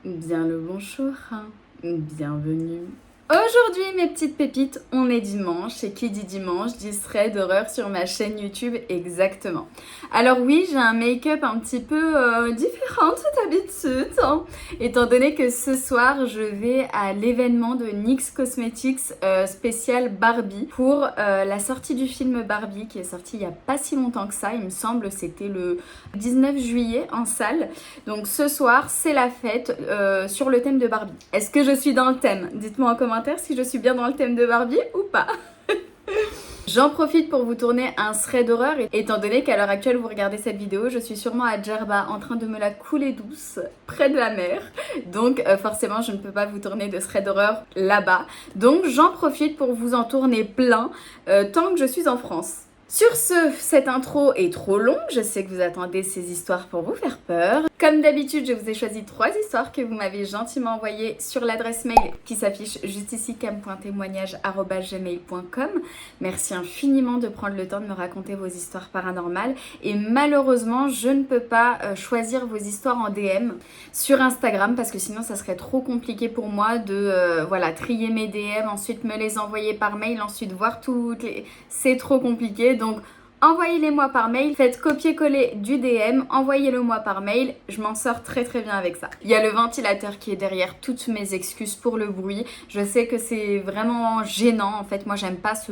Bien le bonjour, bienvenue. Aujourd'hui mes petites pépites, on est dimanche et qui dit dimanche dit thread d'horreur sur ma chaîne YouTube exactement. Alors oui, j'ai un make-up un petit peu différent de d'habitude, étant donné que ce soir je vais à l'événement de NYX Cosmetics spécial Barbie pour la sortie du film Barbie qui est sorti il n'y a pas si longtemps que ça, il me semble c'était le 19 juillet en salle. Donc ce soir c'est la fête sur le thème de Barbie. Est-ce que je suis dans le thème? Dites-moi en commentaire si je suis bien dans le thème de Barbie ou pas. J'en profite pour vous tourner un thread d'horreur, étant donné qu'à l'heure actuelle vous regardez cette vidéo, je suis sûrement à Djerba en train de me la couler douce, près de la mer. Donc forcément je ne peux pas vous tourner de thread d'horreur là-bas. Donc j'en profite pour vous en tourner plein tant que je suis en France. Sur ce, cette intro est trop longue, je sais que vous attendez ces histoires pour vous faire peur. Comme d'habitude, je vous ai choisi 3 histoires que vous m'avez gentiment envoyées sur l'adresse mail qui s'affiche juste ici, cam.témoignage@gmail.com. Merci infiniment de prendre le temps de me raconter vos histoires paranormales. Et malheureusement, je ne peux pas choisir vos histoires en DM sur Instagram parce que sinon ça serait trop compliqué pour moi de trier mes DM, ensuite me les envoyer par mail, ensuite voir toutes les... C'est trop compliqué. Donc envoyez-les-moi par mail, faites copier-coller du DM, envoyez-le-moi par mail, je m'en sors très bien avec ça. Il y a le ventilateur qui est derrière toutes mes excuses pour le bruit. Je sais que c'est vraiment gênant, en fait moi j'aime pas ce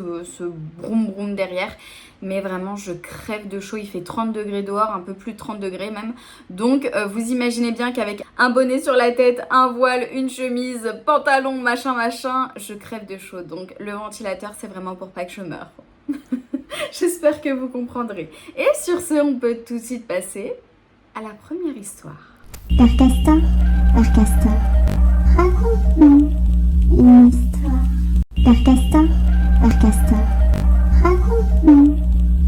broum broum derrière. Mais vraiment je crève de chaud, il fait 30 degrés dehors, un peu plus de 30 degrés même. Donc vous imaginez bien qu'avec un bonnet sur la tête, un voile, une chemise, pantalon, machin, je crève de chaud. Donc le ventilateur c'est vraiment pour pas que je meure. J'espère que vous comprendrez. Et sur ce, on peut tout de suite passer à la première histoire. Père Castor, raconte-nous une histoire. Père Castor, raconte-nous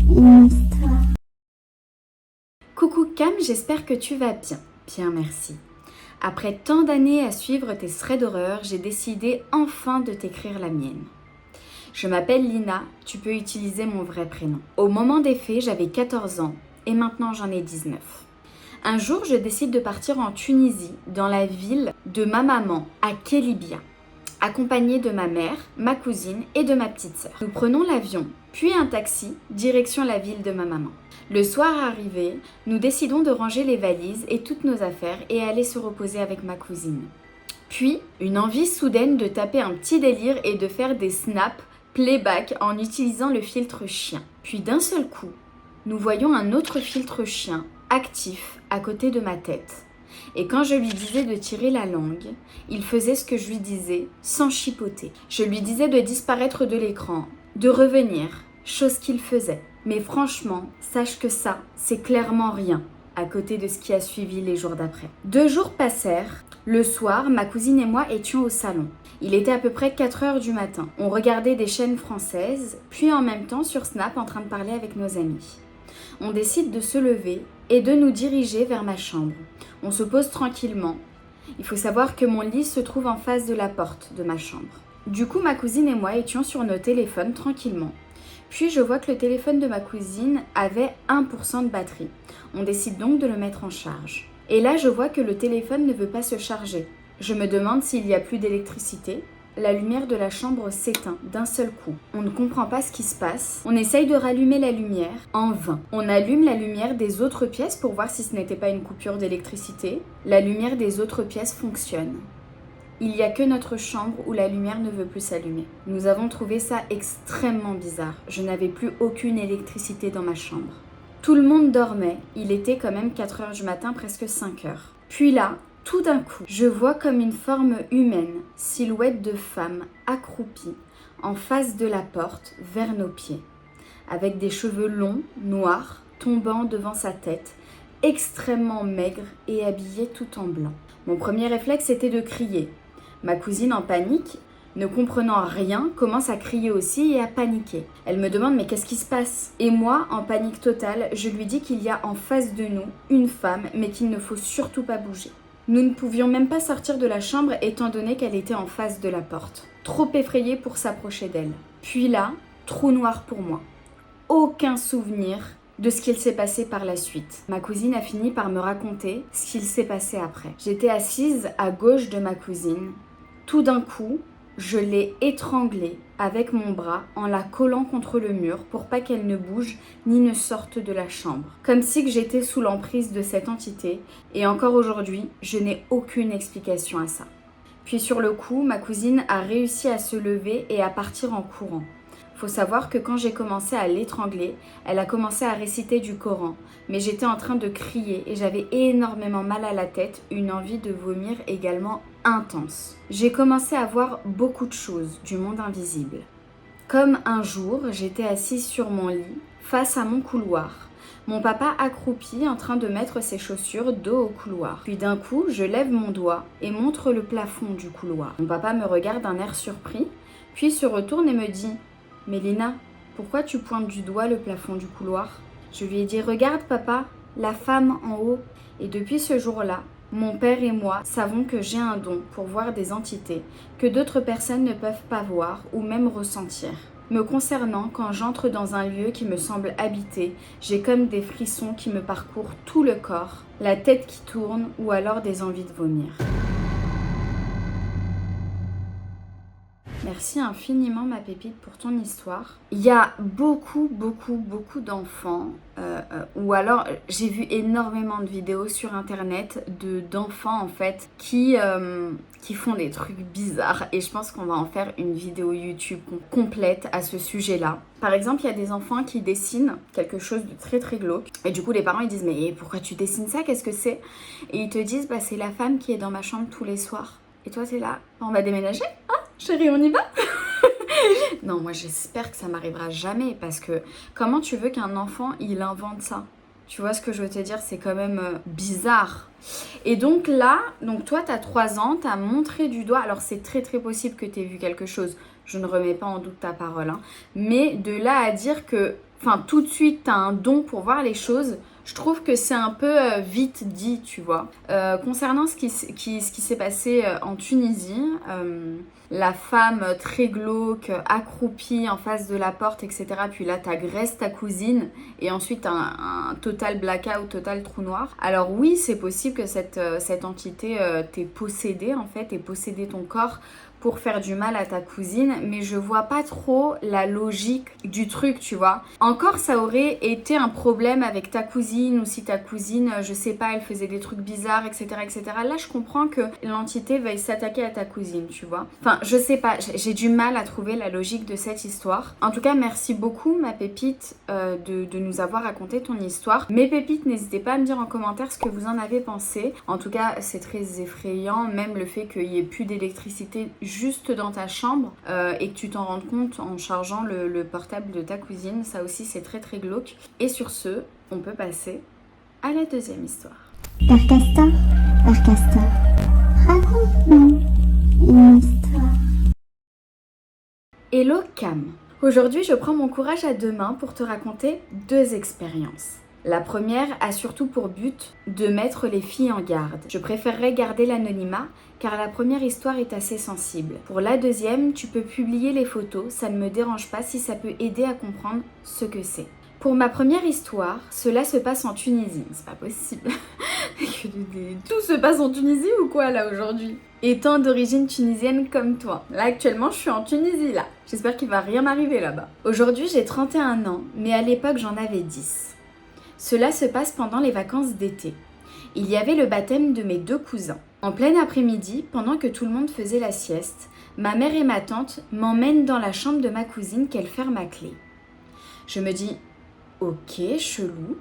une histoire. Coucou Cam, j'espère que tu vas bien. Bien, merci. Après tant d'années à suivre tes threads d'horreur, j'ai décidé enfin de t'écrire la mienne. Je m'appelle Lina, tu peux utiliser mon vrai prénom. Au moment des faits, j'avais 14 ans et maintenant j'en ai 19. Un jour, je décide de partir en Tunisie, dans la ville de ma maman, à Kelibia, accompagnée de ma mère, ma cousine et de ma petite sœur. Nous prenons l'avion, puis un taxi, direction la ville de ma maman. Le soir arrivé, nous décidons de ranger les valises et toutes nos affaires et aller se reposer avec ma cousine. Puis, une envie soudaine de taper un petit délire et de faire des snaps playback en utilisant le filtre chien. Puis d'un seul coup, nous voyons un autre filtre chien actif à côté de ma tête. Et quand je lui disais de tirer la langue, il faisait ce que je lui disais sans chipoter. Je lui disais de disparaître de l'écran, de revenir, chose qu'il faisait. Mais franchement, sache que ça, c'est clairement rien à côté de ce qui a suivi les jours d'après. 2 jours passèrent. Le soir, ma cousine et moi étions au salon. Il était à peu près 4h du matin. On regardait des chaînes françaises, puis en même temps sur Snap en train de parler avec nos amis. On décide de se lever et de nous diriger vers ma chambre. On se pose tranquillement. Il faut savoir que mon lit se trouve en face de la porte de ma chambre. Du coup, ma cousine et moi étions sur nos téléphones tranquillement. Puis je vois que le téléphone de ma cousine avait 1% de batterie. On décide donc de le mettre en charge. Et là, je vois que le téléphone ne veut pas se charger. Je me demande s'il n'y a plus d'électricité. La lumière de la chambre s'éteint d'un seul coup. On ne comprend pas ce qui se passe. On essaye de rallumer la lumière, en vain. On allume la lumière des autres pièces pour voir si ce n'était pas une coupure d'électricité. La lumière des autres pièces fonctionne. Il n'y a que notre chambre où la lumière ne veut plus s'allumer. Nous avons trouvé ça extrêmement bizarre. Je n'avais plus aucune électricité dans ma chambre. Tout le monde dormait. Il était quand même 4h du matin, presque 5h. Puis là, tout d'un coup, je vois comme une forme humaine, silhouette de femme accroupie, en face de la porte, vers nos pieds, avec des cheveux longs, noirs, tombant devant sa tête, extrêmement maigre et habillée tout en blanc. Mon premier réflexe était de crier. Ma cousine, en panique, ne comprenant rien, commence à crier aussi et à paniquer. Elle me demande mais qu'est-ce qui se passe? Et moi, en panique totale, je lui dis qu'il y a en face de nous une femme, mais qu'il ne faut surtout pas bouger. Nous ne pouvions même pas sortir de la chambre étant donné qu'elle était en face de la porte. Trop effrayée pour s'approcher d'elle. Puis là, trou noir pour moi. Aucun souvenir de ce qu'il s'est passé par la suite. Ma cousine a fini par me raconter ce qu'il s'est passé après. J'étais assise à gauche de ma cousine. Tout d'un coup, je l'ai étranglée avec mon bras en la collant contre le mur pour pas qu'elle ne bouge ni ne sorte de la chambre. Comme si que j'étais sous l'emprise de cette entité et encore aujourd'hui, je n'ai aucune explication à ça. Puis sur le coup, ma cousine a réussi à se lever et à partir en courant. Faut savoir que quand j'ai commencé à l'étrangler, elle a commencé à réciter du Coran. Mais j'étais en train de crier et j'avais énormément mal à la tête, une envie de vomir également intense. J'ai commencé à voir beaucoup de choses du monde invisible. Comme un jour, j'étais assise sur mon lit, face à mon couloir. Mon papa accroupi en train de mettre ses chaussures dos au couloir. Puis d'un coup, je lève mon doigt et montre le plafond du couloir. Mon papa me regarde d'un air surpris, puis se retourne et me dit « Mélina, pourquoi tu pointes du doigt le plafond du couloir ?» Je lui ai dit « Regarde papa, la femme en haut. » Et depuis ce jour-là, mon père et moi savons que j'ai un don pour voir des entités que d'autres personnes ne peuvent pas voir ou même ressentir. Me concernant, quand j'entre dans un lieu qui me semble habité, j'ai comme des frissons qui me parcourent tout le corps, la tête qui tourne ou alors des envies de vomir. Merci infiniment ma pépite pour ton histoire. Il y a beaucoup d'enfants, ou alors j'ai vu énormément de vidéos sur internet d'enfants en fait qui font des trucs bizarres et je pense qu'on va en faire une vidéo YouTube complète à ce sujet-là. Par exemple, il y a des enfants qui dessinent quelque chose de très glauque et du coup les parents ils disent mais pourquoi tu dessines ça, qu'est-ce que c'est? Et ils te disent bah c'est la femme qui est dans ma chambre tous les soirs. Et toi t'es là, on va déménager? Ah chérie, on y va? Non, moi j'espère que ça m'arrivera jamais parce que comment tu veux qu'un enfant il invente ça? Tu vois ce que je veux te dire, c'est quand même bizarre. Et donc là, toi t'as 3 ans, t'as montré du doigt, alors c'est très possible que t'aies vu quelque chose, je ne remets pas en doute ta parole, hein. Mais de là à dire que, tout de suite t'as un don pour voir les choses, je trouve que c'est un peu vite dit, tu vois. Concernant ce qui s'est passé en Tunisie, la femme très glauque, accroupie en face de la porte, etc. Puis là, t'agresses ta cousine et ensuite un total blackout, total trou noir. Alors oui, c'est possible que cette entité t'ait possédé, en fait, ait possédé ton corps pour faire du mal à ta cousine, mais je vois pas trop la logique du truc, tu vois. Encore, ça aurait été un problème avec ta cousine, ou si ta cousine, je sais pas, elle faisait des trucs bizarres, etc., etc. Là, je comprends que l'entité veuille s'attaquer à ta cousine, tu vois. Je sais pas, j'ai du mal à trouver la logique de cette histoire. En tout cas, merci beaucoup, ma pépite, de nous avoir raconté ton histoire. Mes pépites, n'hésitez pas à me dire en commentaire ce que vous en avez pensé. En tout cas, c'est très effrayant, même le fait qu'il y ait plus d'électricité juste dans ta chambre et que tu t'en rendes compte en chargeant le portable de ta cousine. Ça aussi, c'est très glauque. Et sur ce, on peut passer à la deuxième histoire. Père Castor, raconte-nous une histoire. Hello Cam. Aujourd'hui, je prends mon courage à 2 mains pour te raconter 2 expériences. La première a surtout pour but de mettre les filles en garde. Je préférerais garder l'anonymat car la première histoire est assez sensible. Pour la deuxième, tu peux publier les photos, ça ne me dérange pas si ça peut aider à comprendre ce que c'est. Pour ma première histoire, cela se passe en Tunisie. C'est pas possible. Tout se passe en Tunisie ou quoi là aujourd'hui? Étant d'origine tunisienne comme toi. Là actuellement je suis en Tunisie là. J'espère qu'il va rien m'arriver là-bas. Aujourd'hui j'ai 31 ans, mais à l'époque j'en avais 10. Cela se passe pendant les vacances d'été. Il y avait le baptême de mes 2 cousins. En plein après-midi, pendant que tout le monde faisait la sieste, ma mère et ma tante m'emmènent dans la chambre de ma cousine qu'elles ferment à clé. Je me dis « Ok, chelou ».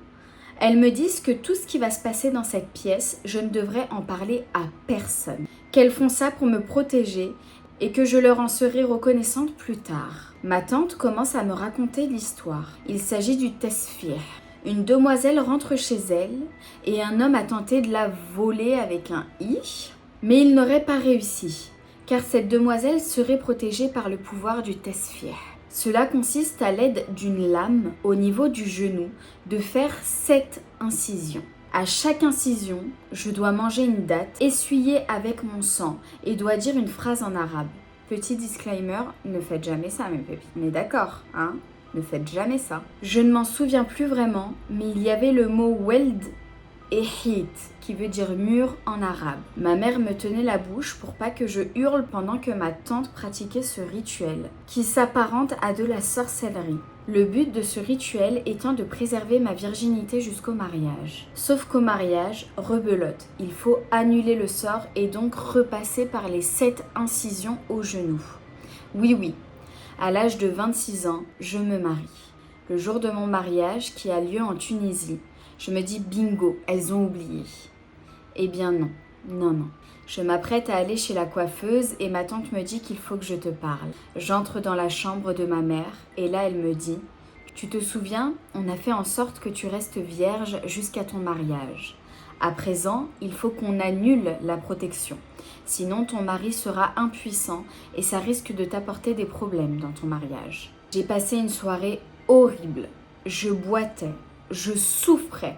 Elles me disent que tout ce qui va se passer dans cette pièce, je ne devrais en parler à personne. Qu'elles font ça pour me protéger et que je leur en serai reconnaissante plus tard. Ma tante commence à me raconter l'histoire. Il s'agit du tesfih. Une demoiselle rentre chez elle et un homme a tenté de la voler avec un i, mais il n'aurait pas réussi, car cette demoiselle serait protégée par le pouvoir du tesfih. Cela consiste à l'aide d'une lame au niveau du genou de faire 7 incisions. À chaque incision, je dois manger une date, essuyer avec mon sang et dois dire une phrase en arabe. Petit disclaimer, ne faites jamais ça mes pépites. Mais d'accord, hein? Ne faites jamais ça. Je ne m'en souviens plus vraiment, mais il y avait le mot weld et hit, qui veut dire mur en arabe. Ma mère me tenait la bouche pour pas que je hurle pendant que ma tante pratiquait ce rituel, qui s'apparente à de la sorcellerie. Le but de ce rituel étant de préserver ma virginité jusqu'au mariage. Sauf qu'au mariage, rebelote, il faut annuler le sort et donc repasser par les 7 incisions au genou. Oui, à l'âge de 26 ans, je me marie. Le jour de mon mariage, qui a lieu en Tunisie, je me dis bingo, elles ont oublié. Eh bien non. Je m'apprête à aller chez la coiffeuse et ma tante me dit qu'il faut que je te parle. J'entre dans la chambre de ma mère et là elle me dit « Tu te souviens, on a fait en sorte que tu restes vierge jusqu'à ton mariage. À présent, il faut qu'on annule la protection. Sinon ton mari sera impuissant et ça risque de t'apporter des problèmes dans ton mariage. » J'ai passé une soirée horrible. Je boitais. Je souffrais.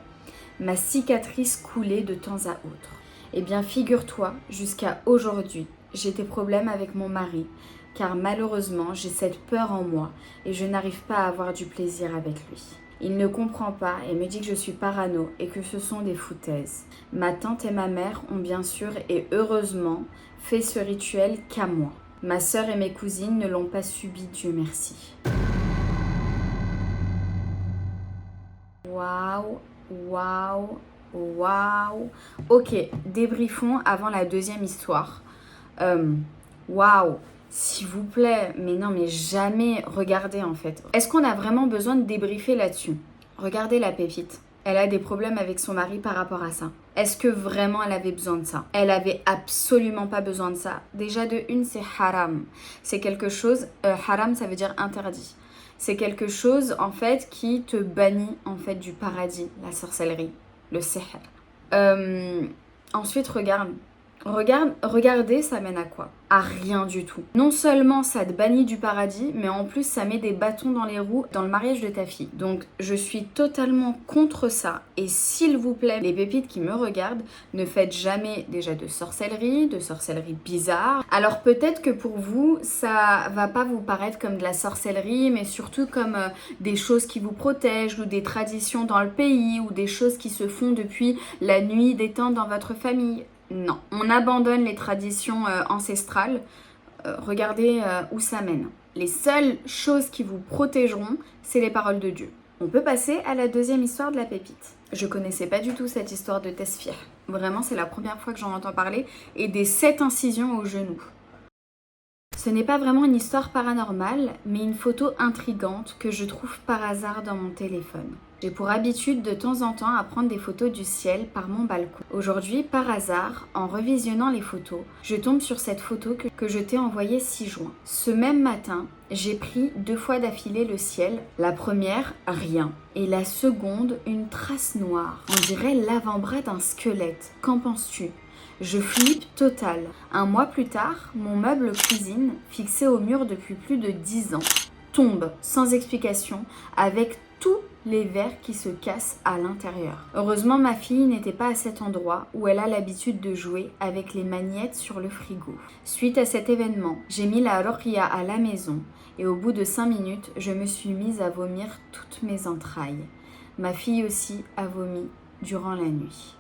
Ma cicatrice coulait de temps à autre. Eh bien, figure-toi, jusqu'à aujourd'hui, j'ai des problèmes avec mon mari, car malheureusement, j'ai cette peur en moi et je n'arrive pas à avoir du plaisir avec lui. Il ne comprend pas et me dit que je suis parano et que ce sont des foutaises. Ma tante et ma mère ont bien sûr et heureusement fait ce rituel qu'à moi. Ma sœur et mes cousines ne l'ont pas subi, Dieu merci. Waouh. Ok, débriefons avant la deuxième histoire. Waouh, s'il vous plaît, mais jamais regardez en fait. Est-ce qu'on a vraiment besoin de débriefer là-dessus? Regardez la pépite. Elle a des problèmes avec son mari par rapport à ça. Est-ce que vraiment elle avait besoin de ça? Elle avait absolument pas besoin de ça. Déjà de une, c'est haram. C'est quelque chose, haram ça veut dire interdit. C'est quelque chose en fait qui te bannit en fait du paradis, la sorcellerie, le sihr. Ensuite regardez, ça mène à quoi? À rien du tout. Non seulement ça te bannit du paradis, mais en plus ça met des bâtons dans les roues dans le mariage de ta fille. Donc je suis totalement contre ça. Et s'il vous plaît, les pépites qui me regardent, ne faites jamais déjà de sorcellerie bizarre. Alors peut-être que pour vous, ça va pas vous paraître comme de la sorcellerie, mais surtout comme des choses qui vous protègent, ou des traditions dans le pays, ou des choses qui se font depuis la nuit des temps dans votre famille. Non, on abandonne les traditions ancestrales. Regardez où ça mène. Les seules choses qui vous protégeront, c'est les paroles de Dieu. On peut passer à la deuxième histoire de la pépite. Je connaissais pas du tout cette histoire de Tesfir. Vraiment, c'est la première fois que j'en entends parler. Et des 7 incisions au genou. Ce n'est pas vraiment une histoire paranormale, mais une photo intrigante que je trouve par hasard dans mon téléphone. J'ai pour habitude de temps en temps à prendre des photos du ciel par mon balcon. Aujourd'hui, par hasard, en revisionnant les photos, je tombe sur cette photo que je t'ai envoyée 6 juin. Ce même matin, j'ai pris 2 fois d'affilée le ciel. La première, rien. Et la seconde, une trace noire. On dirait l'avant-bras d'un squelette. Qu'en penses-tu ? Je flippe total. Un mois plus tard, mon meuble cuisine, fixé au mur depuis plus de 10 ans, tombe sans explication avec tous les verres qui se cassent à l'intérieur. Heureusement, ma fille n'était pas à cet endroit où elle a l'habitude de jouer avec les magnettes sur le frigo. Suite à cet événement, j'ai mis la ruqya à la maison et au bout de 5 minutes, je me suis mise à vomir toutes mes entrailles. Ma fille aussi a vomi durant la nuit.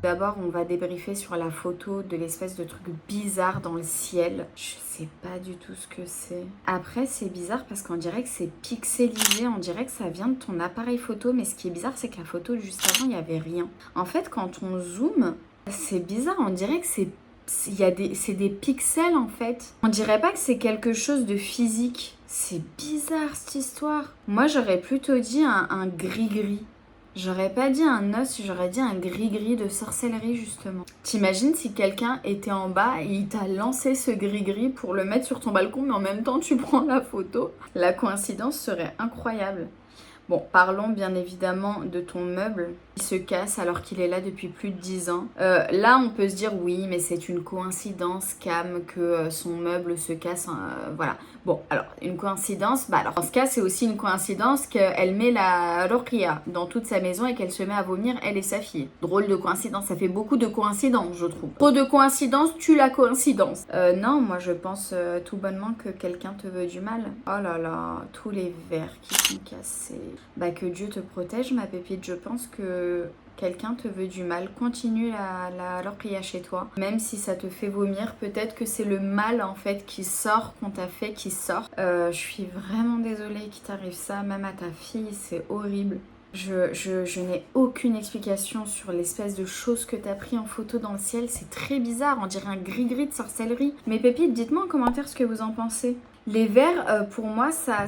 D'abord, on va débriefer sur la photo de l'espèce de truc bizarre dans le ciel. Je sais pas du tout ce que c'est. Après, c'est bizarre parce qu'on dirait que c'est pixelisé. On dirait que ça vient de ton appareil photo. Mais ce qui est bizarre, c'est que la photo juste avant, il n'y avait rien. En fait, quand on zoome, c'est bizarre. On dirait que c'est des pixels en fait. On dirait pas que c'est quelque chose de physique. C'est bizarre cette histoire. Moi, j'aurais plutôt dit un gris-gris. J'aurais pas dit un os, j'aurais dit un gris-gris de sorcellerie justement. T'imagines si quelqu'un était en bas et il t'a lancé ce gris-gris pour le mettre sur ton balcon, mais en même temps tu prends la photo. La coïncidence serait incroyable. Bon, parlons bien évidemment de ton meuble qui se casse alors qu'il est là depuis plus de 10 ans. Là, on peut se dire oui, mais c'est une coïncidence, Cam, que son meuble se casse. Voilà. Bon, alors, une coïncidence, bah alors, dans ce cas, c'est aussi une coïncidence qu'elle met la Rokia dans toute sa maison et qu'elle se met à vomir, elle et sa fille. Drôle de coïncidence, ça fait beaucoup de coïncidences, je trouve. Trop de coïncidences tue la coïncidence. Non, moi, je pense tout bonnement que quelqu'un te veut du mal. Oh là là, tous les verres qui sont cassés. Bah, que Dieu te protège, ma pépite. Je pense que quelqu'un te veut du mal. Continue la Rokia chez toi. Même si ça te fait vomir, peut-être que c'est le mal en fait qui sort, qu'on t'a fait, qui sort. Je suis vraiment désolée qu'il t'arrive ça, même à ta fille, c'est horrible. Je n'ai aucune explication sur l'espèce de chose que t'as pris en photo dans le ciel. C'est très bizarre, on dirait un gris-gris de sorcellerie. Mes pépites, dites-moi en commentaire ce que vous en pensez. Les vers, pour moi, ça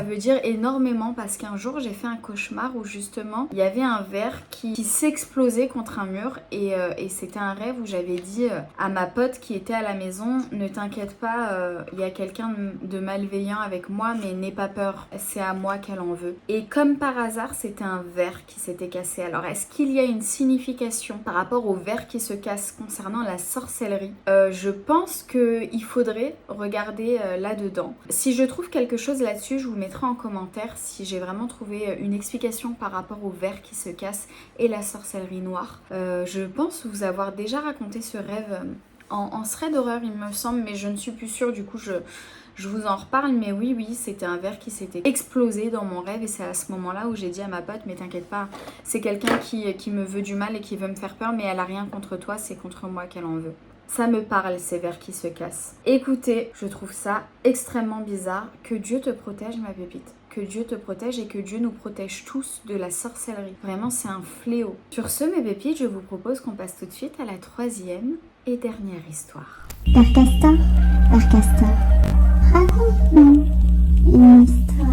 veut dire énormément parce qu'un jour, j'ai fait un cauchemar où justement, il y avait un ver qui s'explosait contre un mur et c'était un rêve où j'avais dit à ma pote qui était à la maison, ne t'inquiète pas, il y a quelqu'un de malveillant avec moi, mais n'aie pas peur, c'est à moi qu'elle en veut. Et comme par hasard, c'était un ver qui s'était cassé. Alors, est-ce qu'il y a une signification par rapport au ver qui se casse concernant la sorcellerie? Je pense qu'il faudrait regarder là-dedans. Si je trouve quelque chose là-dessus, je vous mettrai en commentaire si j'ai vraiment trouvé une explication par rapport au ver qui se casse et la sorcellerie noire. Je pense vous avoir déjà raconté ce rêve en thread d'horreur, il me semble, mais je ne suis plus sûre, du coup je vous en reparle, mais oui, c'était un ver qui s'était explosé dans mon rêve et c'est à ce moment-là où j'ai dit à ma pote, mais t'inquiète pas, c'est quelqu'un qui me veut du mal et qui veut me faire peur, mais elle a rien contre toi, c'est contre moi qu'elle en veut. Ça me parle, ces vers qui se cassent. Écoutez, je trouve ça extrêmement bizarre. Que Dieu te protège, ma pépite. Que Dieu te protège et que Dieu nous protège tous de la sorcellerie. Vraiment, c'est un fléau. Sur ce, mes pépites, je vous propose qu'on passe tout de suite à la troisième et dernière histoire. Père Castor, raconte-nous une histoire.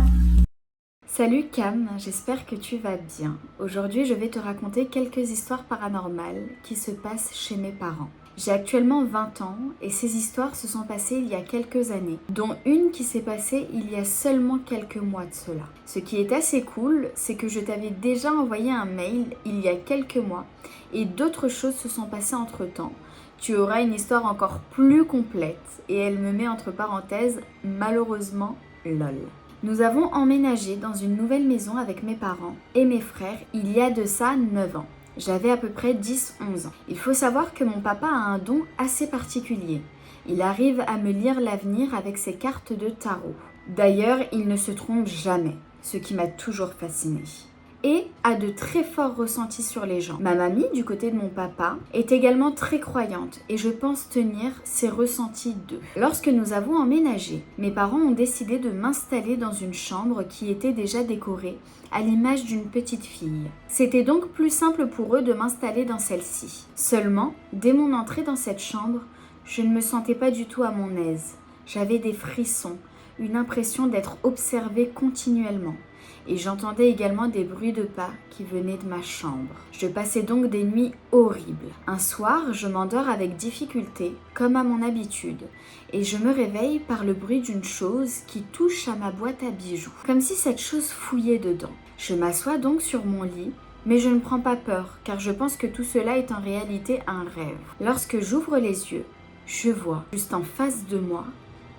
Salut Cam, j'espère que tu vas bien. Aujourd'hui, je vais te raconter quelques histoires paranormales qui se passent chez mes parents. J'ai actuellement 20 ans et ces histoires se sont passées il y a quelques années, dont une qui s'est passée il y a seulement quelques mois de cela. Ce qui est assez cool, c'est que je t'avais déjà envoyé un mail il y a quelques mois et d'autres choses se sont passées entre-temps. Tu auras une histoire encore plus complète et elle me met entre parenthèses malheureusement lol. Nous avons emménagé dans une nouvelle maison avec mes parents et mes frères il y a de ça 9 ans. J'avais à peu près 10-11 ans. Il faut savoir que mon papa a un don assez particulier. Il arrive à me lire l'avenir avec ses cartes de tarot. D'ailleurs, il ne se trompe jamais, ce qui m'a toujours fascinée. Et a de très forts ressentis sur les gens. Ma mamie, du côté de mon papa, est également très croyante et je pense tenir ses ressentis d'eux. Lorsque nous avons emménagé, mes parents ont décidé de m'installer dans une chambre qui était déjà décorée à l'image d'une petite fille. C'était donc plus simple pour eux de m'installer dans celle-ci. Seulement, dès mon entrée dans cette chambre, je ne me sentais pas du tout à mon aise. J'avais des frissons, une impression d'être observée continuellement. Et j'entendais également des bruits de pas qui venaient de ma chambre. Je passais donc des nuits horribles. Un soir, je m'endors avec difficulté, comme à mon habitude, et je me réveille par le bruit d'une chose qui touche à ma boîte à bijoux, comme si cette chose fouillait dedans. Je m'assois donc sur mon lit, mais je ne prends pas peur, car je pense que tout cela est en réalité un rêve. Lorsque j'ouvre les yeux, je vois, juste en face de moi,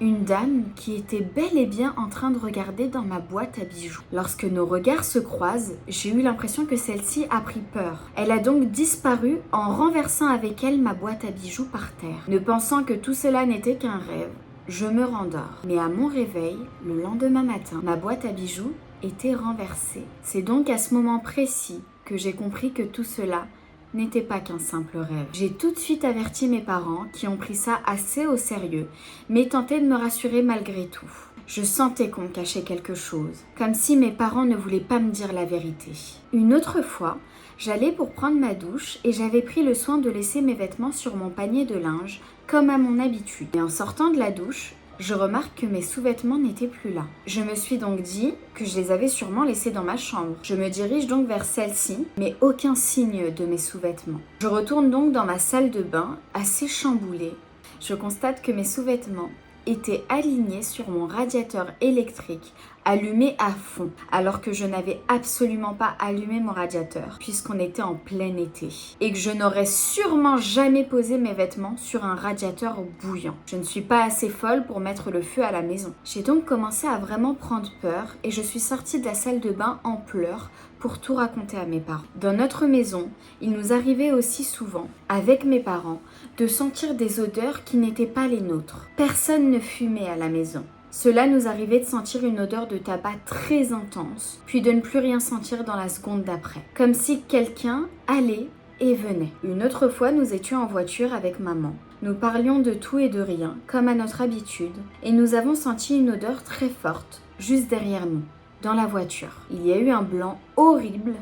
une dame qui était bel et bien en train de regarder dans ma boîte à bijoux. Lorsque nos regards se croisent, j'ai eu l'impression que celle-ci a pris peur. Elle a donc disparu en renversant avec elle ma boîte à bijoux par terre. Ne pensant que tout cela n'était qu'un rêve, je me rendors. Mais à mon réveil, le lendemain matin, ma boîte à bijoux était renversée. C'est donc à ce moment précis que j'ai compris que tout cela n'était pas qu'un simple rêve. J'ai tout de suite averti mes parents qui ont pris ça assez au sérieux, mais tenté de me rassurer malgré tout. Je sentais qu'on me cachait quelque chose, comme si mes parents ne voulaient pas me dire la vérité. Une autre fois, j'allais pour prendre ma douche et j'avais pris le soin de laisser mes vêtements sur mon panier de linge, comme à mon habitude. Et en sortant de la douche, je remarque que mes sous-vêtements n'étaient plus là. Je me suis donc dit que je les avais sûrement laissés dans ma chambre. Je me dirige donc vers celle-ci, mais aucun signe de mes sous-vêtements. Je retourne donc dans ma salle de bain, assez chamboulée. Je constate que mes sous-vêtements était alignée sur mon radiateur électrique, allumé à fond, alors que je n'avais absolument pas allumé mon radiateur, puisqu'on était en plein été, et que je n'aurais sûrement jamais posé mes vêtements sur un radiateur bouillant. Je ne suis pas assez folle pour mettre le feu à la maison. J'ai donc commencé à vraiment prendre peur, et je suis sortie de la salle de bain en pleurs pour tout raconter à mes parents. Dans notre maison, il nous arrivait aussi souvent, avec mes parents, de sentir des odeurs qui n'étaient pas les nôtres. Personne ne fumait à la maison. Cela nous arrivait de sentir une odeur de tabac très intense, puis de ne plus rien sentir dans la seconde d'après. Comme si quelqu'un allait et venait. Une autre fois, nous étions en voiture avec maman. Nous parlions de tout et de rien, comme à notre habitude, et nous avons senti une odeur très forte, juste derrière nous, dans la voiture. Il y a eu un blanc horrible,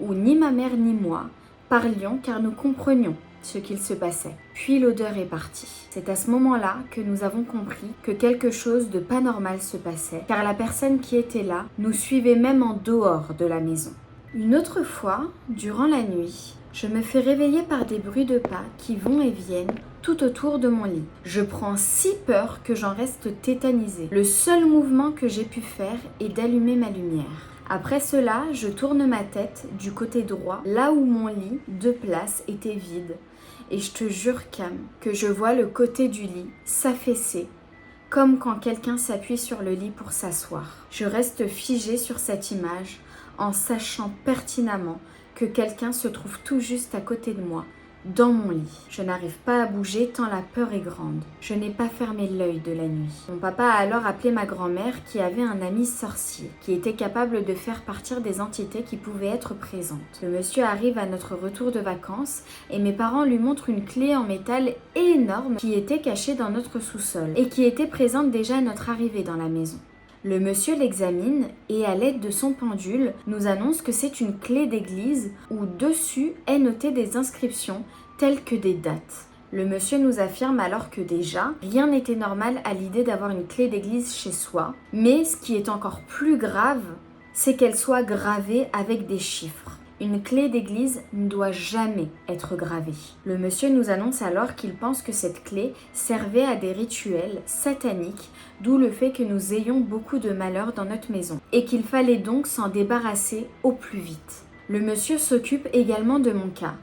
où ni ma mère ni moi parlions car nous comprenions ce qu'il se passait. Puis l'odeur est partie. C'est à ce moment-là que nous avons compris que quelque chose de pas normal se passait, car la personne qui était là nous suivait même en dehors de la maison. Une autre fois, durant la nuit, je me fais réveiller par des bruits de pas qui vont et viennent tout autour de mon lit. Je prends si peur que j'en reste tétanisée. Le seul mouvement que j'ai pu faire est d'allumer ma lumière. Après cela, je tourne ma tête du côté droit, là où mon lit de place était vide. Et je te jure, Cam, que je vois le côté du lit s'affaisser, comme quand quelqu'un s'appuie sur le lit pour s'asseoir. Je reste figée sur cette image, en sachant pertinemment que quelqu'un se trouve tout juste à côté de moi, dans mon lit. Je n'arrive pas à bouger tant la peur est grande. Je n'ai pas fermé l'œil de la nuit. Mon papa a alors appelé ma grand-mère qui avait un ami sorcier, qui était capable de faire partir des entités qui pouvaient être présentes. Le monsieur arrive à notre retour de vacances et mes parents lui montrent une clé en métal énorme qui était cachée dans notre sous-sol et qui était présente déjà à notre arrivée dans la maison. Le monsieur l'examine et à l'aide de son pendule nous annonce que c'est une clé d'église où dessus est noté des inscriptions telles que des dates. Le monsieur nous affirme alors que déjà, rien n'était normal à l'idée d'avoir une clé d'église chez soi, mais ce qui est encore plus grave, c'est qu'elle soit gravée avec des chiffres. Une clé d'église ne doit jamais être gravée. Le monsieur nous annonce alors qu'il pense que cette clé servait à des rituels sataniques, d'où le fait que nous ayons beaucoup de malheur dans notre maison, et qu'il fallait donc s'en débarrasser au plus vite. Le monsieur s'occupe également de mon cas.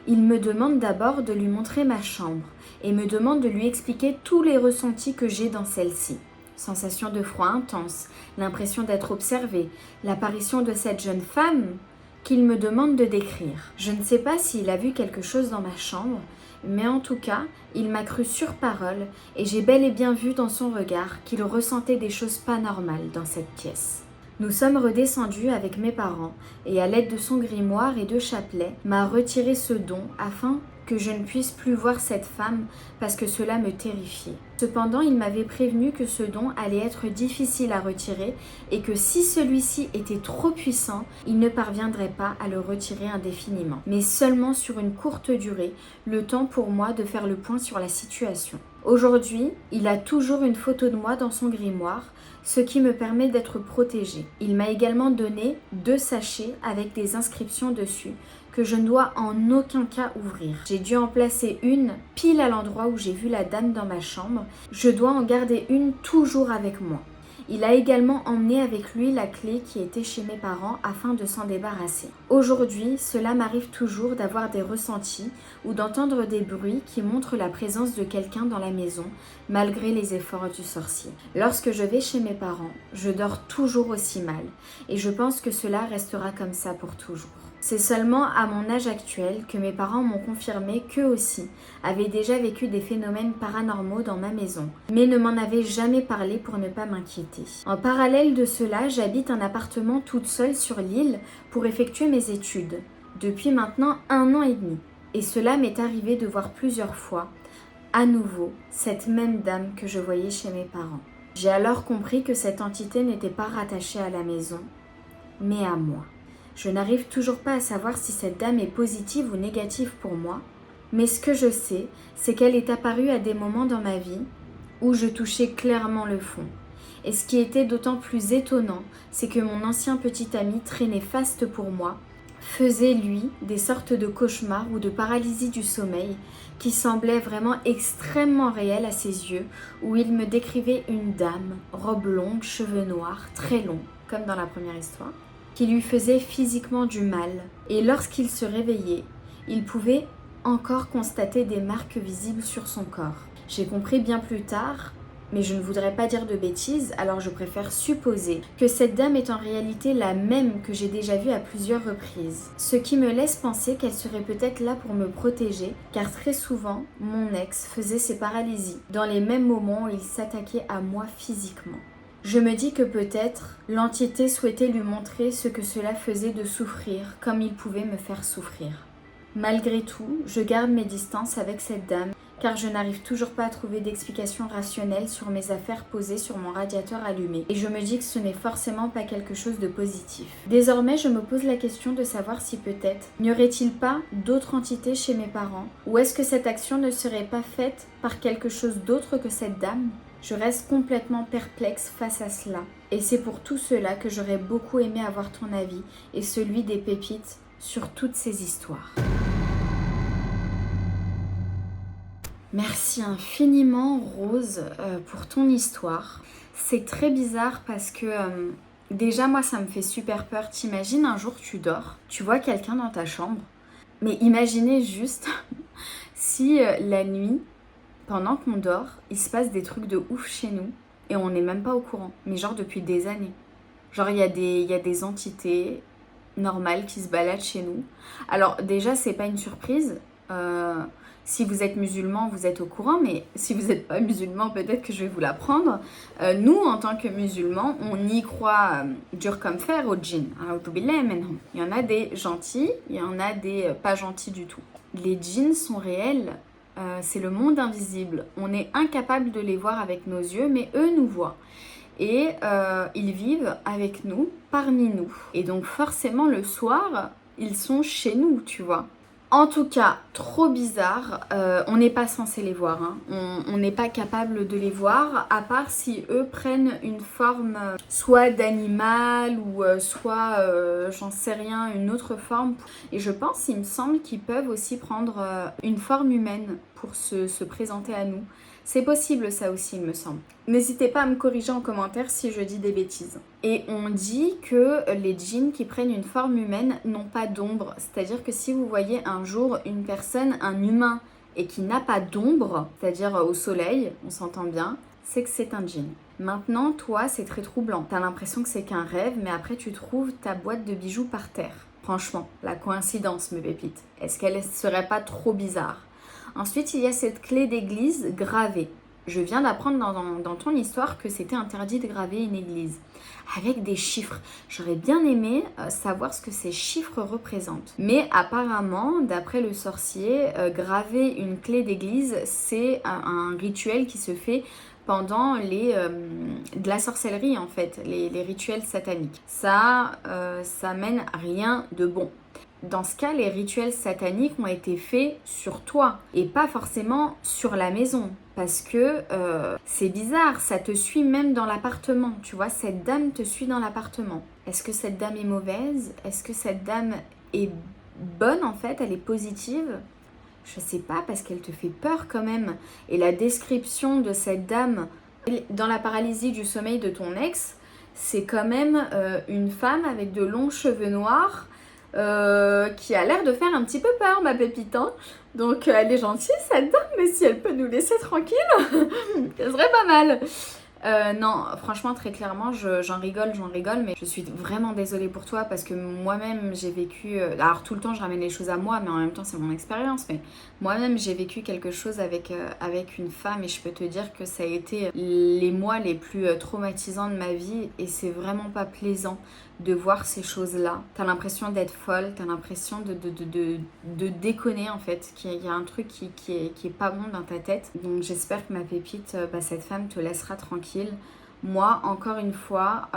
Il me demande d'abord de lui montrer ma chambre, et me demande de lui expliquer tous les ressentis que j'ai dans celle-ci. Sensation de froid intense, l'impression d'être observée, l'apparition de cette jeune femme qu'il me demande de décrire. Je ne sais pas s'il a vu quelque chose dans ma chambre, mais en tout cas, il m'a cru sur parole et j'ai bel et bien vu dans son regard qu'il ressentait des choses pas normales dans cette pièce. Nous sommes redescendus avec mes parents et à l'aide de son grimoire et de chapelet, m'a retiré ce don afin que je ne puisse plus voir cette femme parce que cela me terrifiait. Cependant, il m'avait prévenu que ce don allait être difficile à retirer et que si celui-ci était trop puissant, il ne parviendrait pas à le retirer indéfiniment, mais seulement sur une courte durée, le temps pour moi de faire le point sur la situation. Aujourd'hui, il a toujours une photo de moi dans son grimoire, ce qui me permet d'être protégée. Il m'a également donné 2 sachets avec des inscriptions dessus que je ne dois en aucun cas ouvrir. J'ai dû en placer une pile à l'endroit où j'ai vu la dame dans ma chambre. Je dois en garder une toujours avec moi. Il a également emmené avec lui la clé qui était chez mes parents afin de s'en débarrasser. Aujourd'hui, cela m'arrive toujours d'avoir des ressentis ou d'entendre des bruits qui montrent la présence de quelqu'un dans la maison, malgré les efforts du sorcier. Lorsque je vais chez mes parents, je dors toujours aussi mal et je pense que cela restera comme ça pour toujours. C'est seulement à mon âge actuel que mes parents m'ont confirmé qu'eux aussi avaient déjà vécu des phénomènes paranormaux dans ma maison, mais ne m'en avaient jamais parlé pour ne pas m'inquiéter. En parallèle de cela, j'habite un appartement toute seule sur l'île pour effectuer mes études, depuis maintenant 1 an et demi. Et cela m'est arrivé de voir plusieurs fois, à nouveau, cette même dame que je voyais chez mes parents. J'ai alors compris que cette entité n'était pas rattachée à la maison, mais à moi. Je n'arrive toujours pas à savoir si cette dame est positive ou négative pour moi, mais ce que je sais, c'est qu'elle est apparue à des moments dans ma vie où je touchais clairement le fond. Et ce qui était d'autant plus étonnant, c'est que mon ancien petit ami traînait faste pour moi, faisait lui des sortes de cauchemars ou de paralysie du sommeil qui semblaient vraiment extrêmement réelles à ses yeux, où il me décrivait une dame, robe longue, cheveux noirs, très longs, comme dans la première histoire, qui lui faisait physiquement du mal. Et lorsqu'il se réveillait, il pouvait encore constater des marques visibles sur son corps. J'ai compris bien plus tard, mais je ne voudrais pas dire de bêtises, alors je préfère supposer que cette dame est en réalité la même que j'ai déjà vue à plusieurs reprises. Ce qui me laisse penser qu'elle serait peut-être là pour me protéger, car très souvent, mon ex faisait ses paralysies dans les mêmes moments où il s'attaquait à moi physiquement. Je me dis que peut-être l'entité souhaitait lui montrer ce que cela faisait de souffrir, comme il pouvait me faire souffrir. Malgré tout, je garde mes distances avec cette dame, car je n'arrive toujours pas à trouver d'explication rationnelle sur mes affaires posées sur mon radiateur allumé, et je me dis que ce n'est forcément pas quelque chose de positif. Désormais, je me pose la question de savoir si peut-être n'y aurait-il pas d'autres entités chez mes parents, ou est-ce que cette action ne serait pas faite par quelque chose d'autre que cette dame ? Je reste complètement perplexe face à cela, et c'est pour tout cela que j'aurais beaucoup aimé avoir ton avis et celui des pépites sur toutes ces histoires. Merci infiniment Rose pour ton histoire. C'est très bizarre parce que déjà moi ça me fait super peur. T'imagines un jour tu dors, tu vois quelqu'un dans ta chambre. Mais imaginez juste si la nuit, pendant qu'on dort, il se passe des trucs de ouf chez nous et on n'est même pas au courant. Mais genre depuis des années. Genre il y a des entités normales qui se baladent chez nous. Alors déjà c'est pas une surprise. Si vous êtes musulman, vous êtes au courant, mais si vous n'êtes pas musulman, peut-être que je vais vous l'apprendre. Nous, en tant que musulmans, on y croit dur comme fer aux djinns. Il y en a des gentils, il y en a des pas gentils du tout. Les djinns sont réels, c'est le monde invisible. On est incapable de les voir avec nos yeux, mais eux nous voient. Et ils vivent avec nous, parmi nous. Et donc forcément, le soir, ils sont chez nous, tu vois. En tout cas, trop bizarre, on n'est pas censé les voir, hein. On n'est pas capable de les voir, à part si eux prennent une forme soit d'animal ou soit, j'en sais rien, une autre forme. Et je pense, il me semble qu'ils peuvent aussi prendre une forme humaine pour se présenter à nous. C'est possible ça aussi, il me semble. N'hésitez pas à me corriger en commentaire si je dis des bêtises. Et on dit que les djinns qui prennent une forme humaine n'ont pas d'ombre. C'est-à-dire que si vous voyez un jour une personne, un humain, et qui n'a pas d'ombre, c'est-à-dire au soleil, on s'entend bien, c'est que c'est un djinn. Maintenant, toi, c'est très troublant. T'as l'impression que c'est qu'un rêve, mais après tu trouves ta boîte de bijoux par terre. Franchement, la coïncidence, mes pépites. Est-ce qu'elle serait pas trop bizarre ? Ensuite, il y a cette clé d'église gravée. Je viens d'apprendre dans ton histoire que c'était interdit de graver une église. Avec des chiffres. J'aurais bien aimé savoir ce que ces chiffres représentent. Mais apparemment, d'après le sorcier, graver une clé d'église, c'est un rituel qui se fait pendant de la sorcellerie en fait, les rituels sataniques. Ça mène à rien de bon. Dans ce cas, les rituels sataniques ont été faits sur toi et pas forcément sur la maison. Parce que c'est bizarre, ça te suit même dans l'appartement. Tu vois, cette dame te suit dans l'appartement. Est-ce que cette dame est mauvaise ? Est-ce que cette dame est bonne en fait ? Elle est positive ? Je sais pas, parce qu'elle te fait peur quand même. Et la description de cette dame dans la paralysie du sommeil de ton ex, c'est quand même une femme avec de longs cheveux noirs. Qui a l'air de faire un petit peu peur, ma pépite, hein. Donc elle est gentille cette dame, mais si elle peut nous laisser tranquille, ça serait pas mal. Non, franchement, très clairement, j'en rigole, mais je suis vraiment désolée pour toi parce que moi-même, j'ai vécu... alors, tout le temps, je ramène les choses à moi, mais en même temps, c'est mon expérience. Mais moi-même, j'ai vécu quelque chose avec une femme et je peux te dire que ça a été les mois les plus traumatisants de ma vie et c'est vraiment pas plaisant de voir ces choses-là. T'as l'impression d'être folle, t'as l'impression de déconner en fait, qu'il y a un truc qui est pas bon dans ta tête. Donc j'espère que ma pépite, cette femme te laissera tranquille. Moi, encore une fois,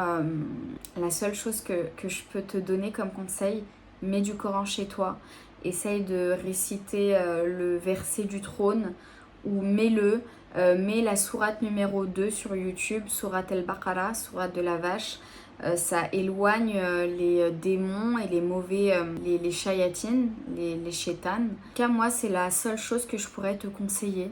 la seule chose que je peux te donner comme conseil, mets du Coran chez toi, essaye de réciter le verset du trône ou mets-le. Mets la sourate numéro 2 sur YouTube, sourate El-Baqarah, sourate de la vache. ça éloigne les démons et les mauvais, les shayatines, les shaitan. En tout cas, moi, c'est la seule chose que je pourrais te conseiller.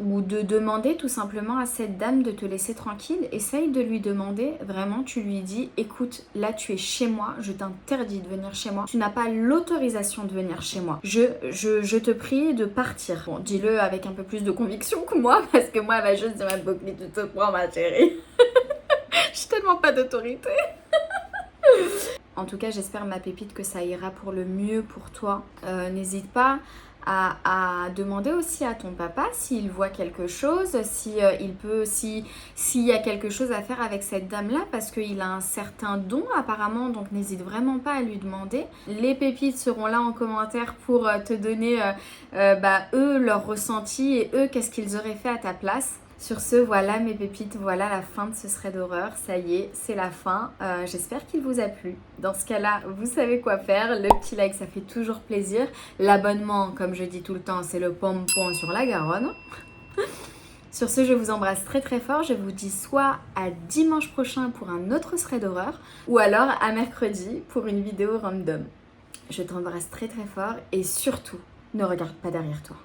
Ou de demander tout simplement à cette dame de te laisser tranquille. Essaye de lui demander, vraiment, tu lui dis, écoute, là tu es chez moi, je t'interdis de venir chez moi. Tu n'as pas l'autorisation de venir chez moi. Je te prie de partir. Bon, dis-le avec un peu plus de conviction que moi, parce que moi, elle va juste dire, ma boucle, tu te prends, ma chérie. J'ai tellement pas d'autorité. En tout cas, j'espère, ma pépite, que ça ira pour le mieux pour toi. N'hésite pas à demander aussi à ton papa s'il voit quelque chose, s'il y a quelque chose à faire avec cette dame-là, parce qu'il a un certain don apparemment, donc n'hésite vraiment pas à lui demander. Les pépites seront là en commentaire pour te donner eux leur ressenti et eux qu'est-ce qu'ils auraient fait à ta place. Sur ce, voilà mes pépites, voilà la fin de ce thread d'horreur. Ça y est, c'est la fin. J'espère qu'il vous a plu. Dans ce cas-là, vous savez quoi faire. Le petit like, ça fait toujours plaisir. L'abonnement, comme je dis tout le temps, c'est le pompon sur la Garonne. Sur ce, je vous embrasse très très fort. Je vous dis soit à dimanche prochain pour un autre thread d'horreur, ou alors à mercredi pour une vidéo random. Je t'embrasse très très fort et surtout, ne regarde pas derrière toi.